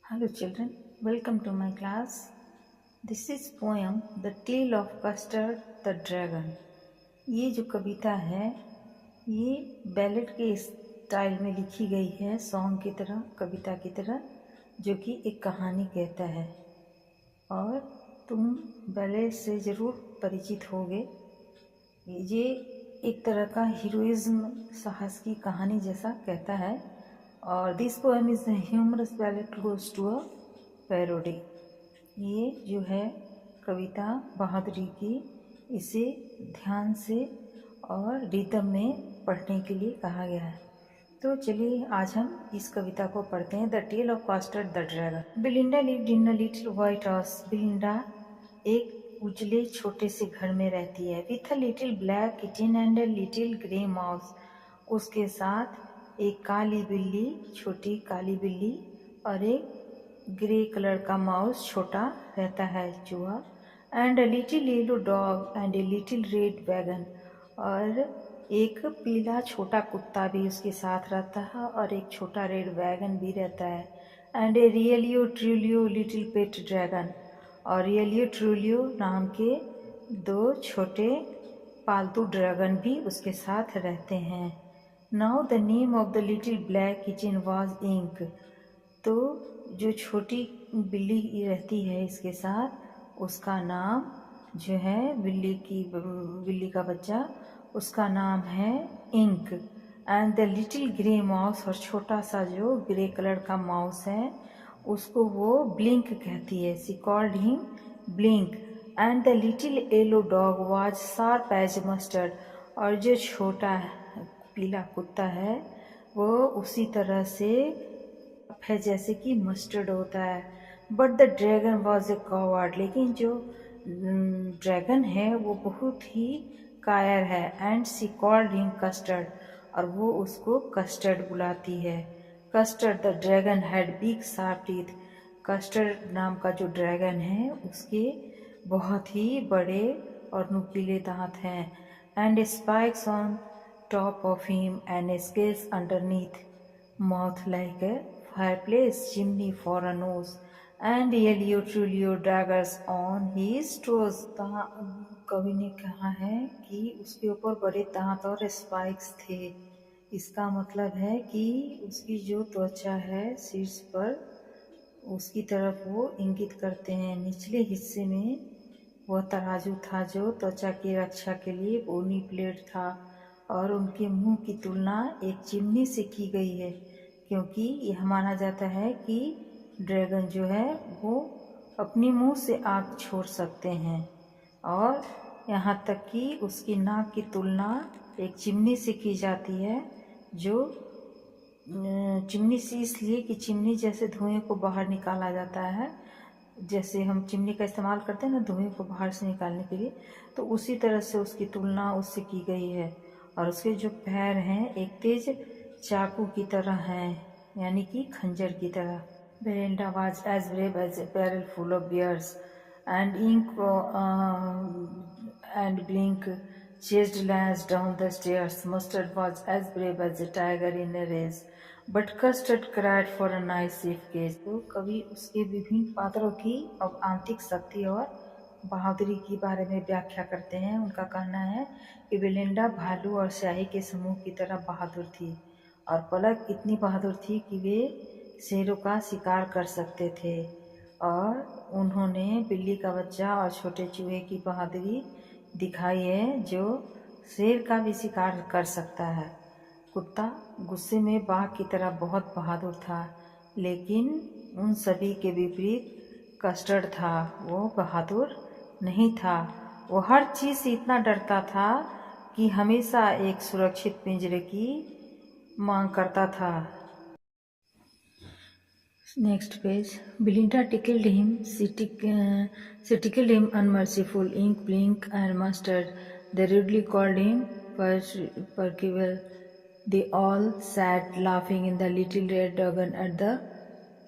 Hello children, welcome to my class. This is poem The Tale of Custard the Dragon. ये जो कविता है ये ballot के style में लिखी गई है, सॉन्ग की तरह, कविता की तरह, जो कि एक कहानी कहता है। और तुम बैलेट से ज़रूर परिचित होगे। ये एक तरह का हीरोइज्म, साहस की कहानी जैसा कहता है। और this poem is humorous ballad close to a parody. ये जो है कविता बहादुरी की, इसे ध्यान से और रिदम में पढ़ने के लिए कहा गया है। तो चलिए आज हम इस कविता को पढ़ते हैं। The tale of Custard the dragon. Belinda lived in a little white house. Belinda एक उजले छोटे से घर में रहती है। With a little black kitten and a little grey mouse. उसके साथ एक काली बिल्ली, छोटी काली बिल्ली, और एक ग्रे कलर का माउस, छोटा रहता है चूहा। And a little yellow dog and a little red wagon. और एक पीला छोटा कुत्ता भी उसके साथ रहता है और एक छोटा रेड वैगन भी रहता है। And A रियलियो ट्रूलियो little pet dragon. और रियलियो ट्रूलियो नाम के दो छोटे पालतू ड्रैगन भी उसके साथ रहते हैं। Now the name of the little black kitten was Ink. तो जो छोटी बिल्ली रहती है इसके साथ, उसका नाम जो है बिल्ली का बच्चा, उसका नाम है Ink. And the little grey mouse, और छोटा सा जो ग्रे कलर का माउस है उसको वो ब्लिंक कहती है। She called him Blink. And the little yellow dog was sharp as mustard. और जो छोटा पीला कुत्ता है वो उसी तरह से है जैसे कि मस्टर्ड होता है। But the dragon was a coward. लेकिन जो ड्रैगन है वो बहुत ही कायर है। And she called him Custard. और वो उसको कस्टर्ड बुलाती है। Custard the dragon had big sharp teeth. Custard नाम का जो ड्रैगन है उसके बहुत ही बड़े और नुकीले दांत हैं। And spikes on top of him and scales underneath mouth like a fireplace chimney for a nose and Elio Trulio daggers on his toes। कवि ने कहा है कि उसके ऊपर बड़े दांत और स्पाइक्स थे। इसका मतलब है कि उसकी जो त्वचा है शीर्ष पर, उसकी तरफ वो इंगित करते हैं। निचले हिस्से में वह तराजू था जो त्वचा की रक्षा के लिए बोनी प्लेट था। और उनके मुंह की तुलना एक चिमनी से की गई है, क्योंकि यह माना जाता है कि ड्रैगन जो है वो अपनी मुंह से आग छोड़ सकते हैं। और यहाँ तक कि उसकी नाक की तुलना एक चिमनी से की जाती है, जो चिमनी से इसलिए कि चिमनी जैसे धुएं को बाहर निकाला जाता है, जैसे हम चिमनी का इस्तेमाल करते हैं ना धुएं को बाहर से निकालने के लिए, तो उसी तरह से उसकी तुलना उससे की गई है। और उसके जो पैर हैं एक तेज चाकू की तरह हैं, यानी कि खंजर की तरह। Belinda was as brave as a barrel full of bears and Ink and Blink chased Lance down the stairs. Mustard was as brave as a tiger in a race, but Custard cried for a nice safe cage। तो कवि उसके विभिन्न पात्रों की और आंतरिक शक्ति और बहादुरी के बारे में व्याख्या करते हैं। उनका कहना है कि बेलिंडा भालू और स्याही के समूह की तरह बहादुर थी, और पलक इतनी बहादुर थी कि वे शेरों का शिकार कर सकते थे। और उन्होंने बिल्ली का बच्चा और छोटे चूहे की बहादुरी दिखाई है, जो शेर का भी शिकार कर सकता है। कुत्ता गुस्से में बाघ की तरह बहुत बहादुर था, लेकिन उन सभी के विपरीत कस्टर्ड था। वो बहादुर नहीं था, वो हर चीज़ से इतना डरता था कि हमेशा एक सुरक्षित पिंजरे की मांग करता था। Next page. Belinda tickled him. She tickled him unmerciful. Ink, blink, and mustard. They rudely called him Percival. They all sat laughing in the little red dragon at the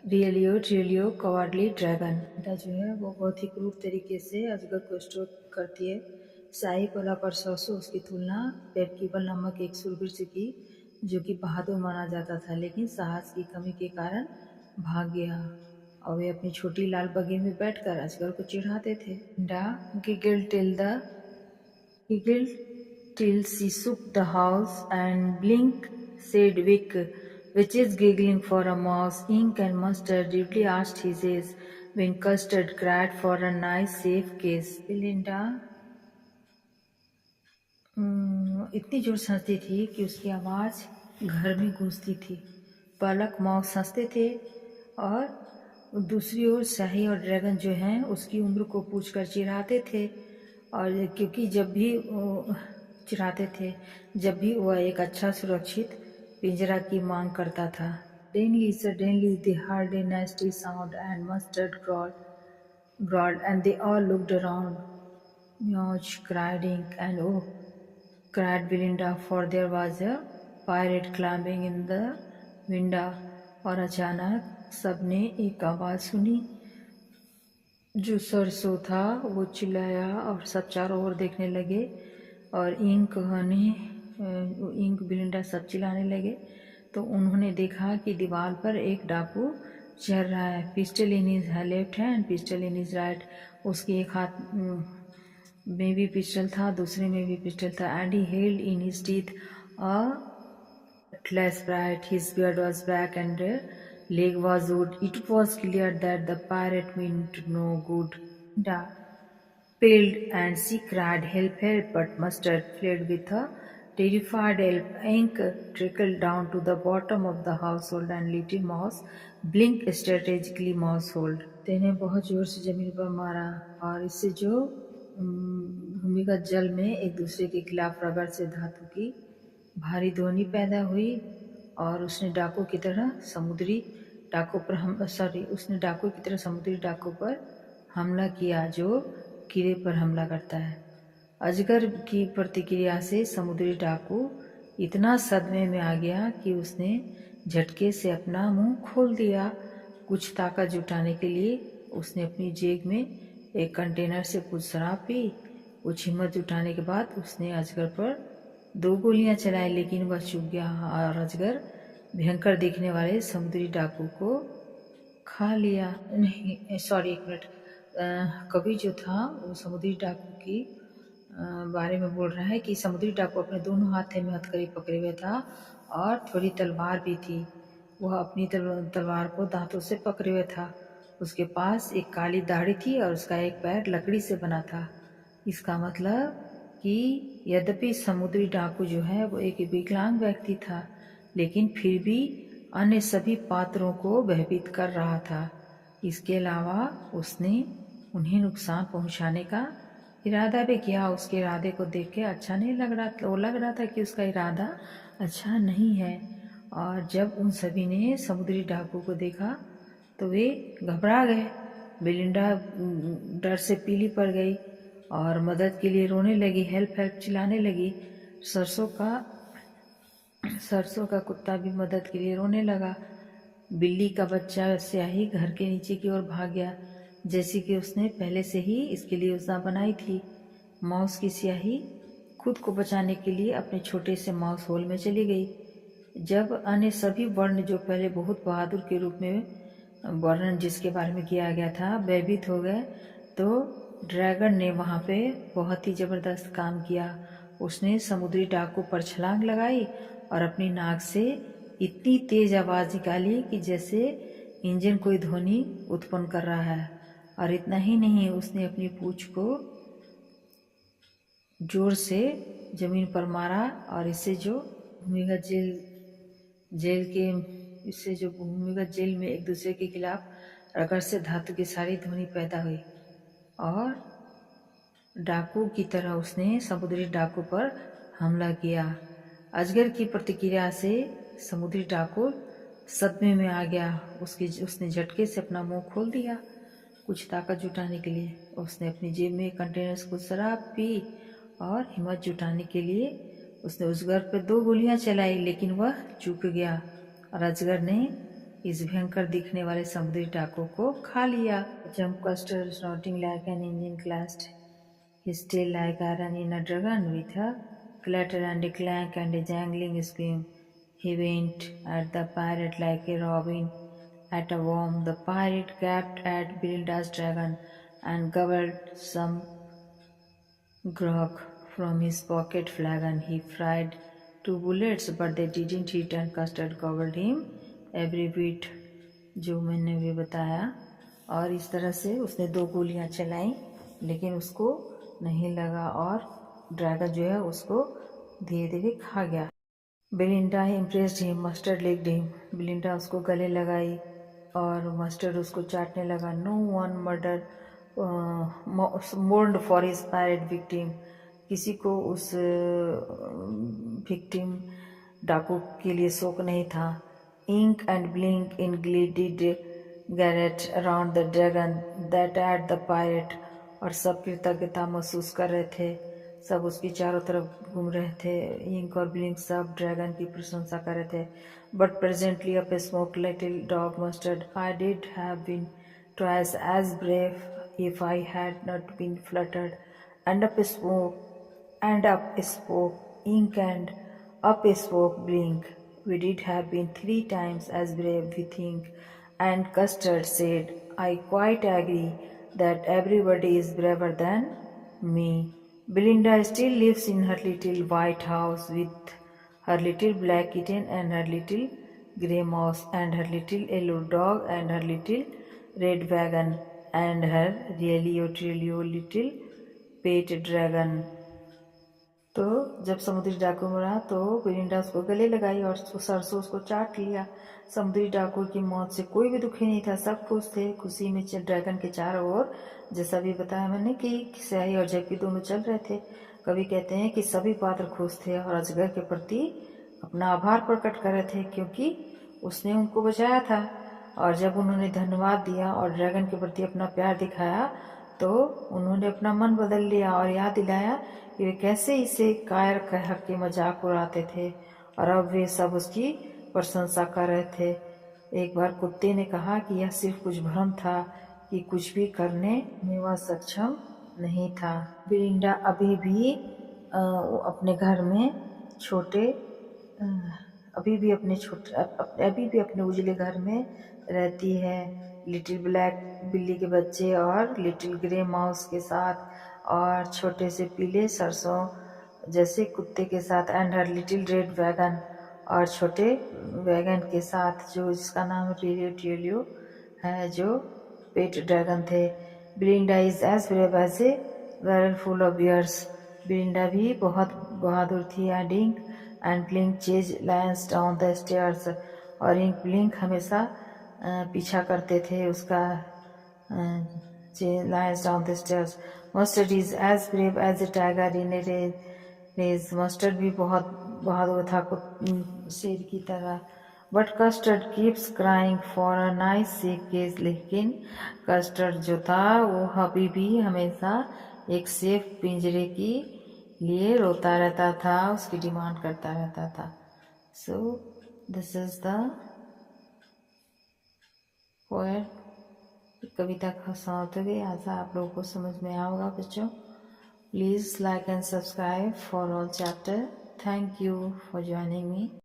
realio cowardly dragon. बेटा जो है वो बहुत ही क्रूर तरीके से अजगर को स्ट्रोक करती है। शाही पलक और सौसो उसकी तुलना पेरकिबल नामक एक शूरवीर से की, जो कि बहादुर माना जाता था, लेकिन साहस की कमी के कारण भाग गया। और वे अपनी छोटी लाल बगी में बैठकर अजगर को चिढ़ाते थे। डा giggled till she shook the house, and Blink, said Vic, which is giggling for a mouse. Ink and Mustard deeply asked his age, when Custard cried for a nice safe kiss. Belinda इतनी जोर से हंसती थी कि उसकी आवाज़ घर में गूंजती थी। पलक माउस हंसते थे और दूसरी ओर शाही और ड्रैगन जो हैं उसकी उम्र को पूछकर चिढ़ाते थे, और क्योंकि जब भी वह एक अच्छा सुरक्षित पिंजरा की मांग करता था। Suddenly they heard a nasty sound, and Mustard growled, and they all looked around. Mewch, cried Ink, and oh, cried Belinda, for there was a pirate climbing in the window. और अचानक सबने एक आवाज़ सुनी। जो सरसों था वो चिल्लाया और सब चारों ओर देखने लगे, और इंक बिलिंडा सब चिल्लाने लगे। तो उन्होंने देखा कि दीवार पर एक डाकू चढ़ रहा है। Pistol in his left hand, pistol in his right. उसके एक हाथ में भी पिस्टल था, दूसरे में भी पिस्टल था। And he held in his teeth a flashlight. His beard was black and leg was wood. It was clear that the pirate meant no good. Da paled, and she cried, "Help, help!" But Mustard fled with a terrified yelp. Ink trickled down to the bottom of the household, and Little Mouse blinked strategically mousehold. तेने बहुत जोर से जमीन पर मारा, और इससे जो भूमिगत जल में एक दूसरे के खिलाफ रगड़ से धातु की भारी ध्वनि पैदा हुई, और उसने डाकू की तरह समुद्री डाकू पर हमला किया जो कीड़े पर हमला करता है। अजगर की प्रतिक्रिया से समुद्री डाकू इतना सदमे में आ गया कि उसने झटके से अपना मुंह खोल दिया। कुछ ताकत जुटाने के लिए उसने अपनी जेब में एक कंटेनर से कुछ शराब पी। कुछ हिम्मत जुटाने के बाद उसने अजगर पर 2 गोलियां चलाई, लेकिन वह चूक गया, और अजगर भयंकर दिखने वाले समुद्री डाकू को खा लिया। नहीं, सॉरी, एक मिनट। कवि जो था वो समुद्री डाकू की बारे में बोल रहा है कि समुद्री डाकू अपने दोनों हाथ में हथकड़ी पकड़े हुए था, और थोड़ी तलवार भी थी। वह अपनी तलवार को दांतों से पकड़े हुए था। उसके पास एक काली दाढ़ी थी, और उसका एक पैर लकड़ी से बना था। इसका मतलब कि यद्यपि समुद्री डाकू जो है वो एक विकलांग व्यक्ति था, लेकिन फिर भी अन्य सभी पात्रों को भयभीत कर रहा था। इसके अलावा उसने उन्हें नुकसान पहुंचाने का इरादा भी किया। उसके इरादे को देख के अच्छा नहीं लग रहा, वो लग रहा था कि उसका इरादा अच्छा नहीं है। और जब उन सभी ने समुद्री डाकू को देखा तो वे घबरा गए। बेलिंडा डर से पीली पड़ गई और मदद के लिए रोने लगी, हेल्प हेल्प चिल्लाने लगी। सरसों का कुत्ता भी मदद के लिए रोने लगा। बिल्ली का बच्चा स्याही घर के नीचे की ओर भाग गया, जैसे कि उसने पहले से ही इसके लिए योजना बनाई थी। माउस की स्याही खुद को बचाने के लिए अपने छोटे से माउस होल में चली गई। जब अन्य सभी वर्ण जो पहले बहुत बहादुर के रूप में वर्णन जिसके बारे में किया गया था भयभीत हो गए, तो ड्रैगन ने वहाँ पे बहुत ही ज़बरदस्त काम किया। उसने समुद्री डाकू पर छलांग लगाई और अपनी नाक से इतनी तेज आवाज़ निकाली कि जैसे इंजन कोई ध्वनि उत्पन्न कर रहा है। और इतना ही नहीं, उसने अपनी पूंछ को जोर से जमीन पर मारा, और इससे जो भूमिगत जेल में एक दूसरे के खिलाफ रगड़ से धातु की सारी ध्वनि पैदा हुई। और डाकू की तरह उसने समुद्री डाकू पर हमला किया। अजगर की प्रतिक्रिया से समुद्री डाकू सदमे में आ गया। उसने झटके से अपना मुंह खोल दिया। कुछ ताकत जुटाने के लिए उसने अपनी जेब में कंटेनर से कुछ शराब पी, और हिम्मत जुटाने के लिए उसने अजगर पर 2 गोलियां चलाई, लेकिन वह चूक गया, और अजगर ने इस भयंकर दिखने वाले समुद्री डाकू को खा लिया। Jump Custard snorting like an engine clashed his tail like iron in a dragon, with a clatter and a clank and a jangling scream. He went at the pirate like a robin, at a worm. The pirate gaped at Belinda's dragon and gobbled some grog from his pocket flagon. He fired 2 bullets, but they didn't hit and Custard gobbled him every bit, जो मैंने भी बताया. और इस तरह से उसने 2 गोलियां चलाई, लेकिन उसको नहीं लगा और ड्रैगन जो है उसको धीरे धीरे खा गया. Belinda embraced him, Custard licked him. बेलिंडा उसको गले लगाई और मस्टर्ड उसको चाटने लगा. नो वन मर्डर mourned for his pirate victim. किसी को उस विक्टिम डाकू के लिए शोक नहीं था. Ink and Blink in glee did gyrate around the dragon that ate the pirate. और सब कृतज्ञता महसूस कर रहे थे, सब उसकी चारों तरफ घूम रहे थे. इंक और ब्लिंक सब ड्रैगन की प्रशंसा कर रहे थे. But presently up spoke little dog Mustard. I did have been twice as brave if I had not been fluttered. And up spoke ink, and up spoke blink. We did have been 3 times as brave, we think. And Custard said, I quite agree that everybody is braver than me. Belinda still lives in her little white house with her little black kitten and her little grey mouse and her little yellow dog and her little red wagon and her really little pet dragon. तो जब समुद्री डाकू मरा तो Belinda उसको गले लगाई और सरसों उसको चाट लिया. समुद्री डाकू की मौत से कोई भी दुखी नहीं था, सब खुश थे. खुशी में ड्रैगन के चारों ओर, जैसा भी बताया मैंने, कि स्याही और जेपी दोनों चल रहे थे. कवि कहते हैं कि सभी पात्र खुश थे और अजगर के प्रति अपना आभार प्रकट कर रहे थे, क्योंकि उसने उनको बचाया था. और जब उन्होंने धन्यवाद दिया और ड्रैगन के प्रति अपना प्यार दिखाया, तो उन्होंने अपना मन बदल लिया और याद दिलाया कि वे कैसे इसे कायर कह के मजाक उड़ाते थे, और अब वे सब उसकी प्रशंसा कर रहे थे. एक बार कुत्ते ने कहा कि यह सिर्फ कुछ भ्रम था, कि कुछ भी करने में वह सक्षम नहीं था. बेलिंडा अभी भी अपने घर में अभी भी अपने उजले घर में रहती है, लिटिल ब्लैक बिल्ली के बच्चे और लिटिल ग्रे माउस के साथ, और छोटे से पीले सरसों जैसे कुत्ते के साथ, and her little red wagon, और छोटे वैगन के साथ, जो जिसका नाम रिलियो है, जो पेट ड्रैगन थे. Belinda is as brave as a barrel full of bears. Belinda भी बहुत बहादुर थी. And Blink chase lions down the stairs. और इंक ब्लिंक हमेशा पीछा करते थे उसका, lions down the stairs. Mustard is as brave as a tiger in a race. Mustard भी बहुत बहादुर था शेर की तरह. But Custard keeps crying for a nice safe cage. लेकिन कस्टर्ड जो था वो अभी भी हमेशा एक सेफ पिंजरे की लिए रोता रहता था, उसकी डिमांड करता रहता था. So this is the poem. कविता का समाप्त हो गई. आशा आप लोगों को समझ में आया होगा बच्चों. Please like and subscribe for all chapter. Thank you for joining me.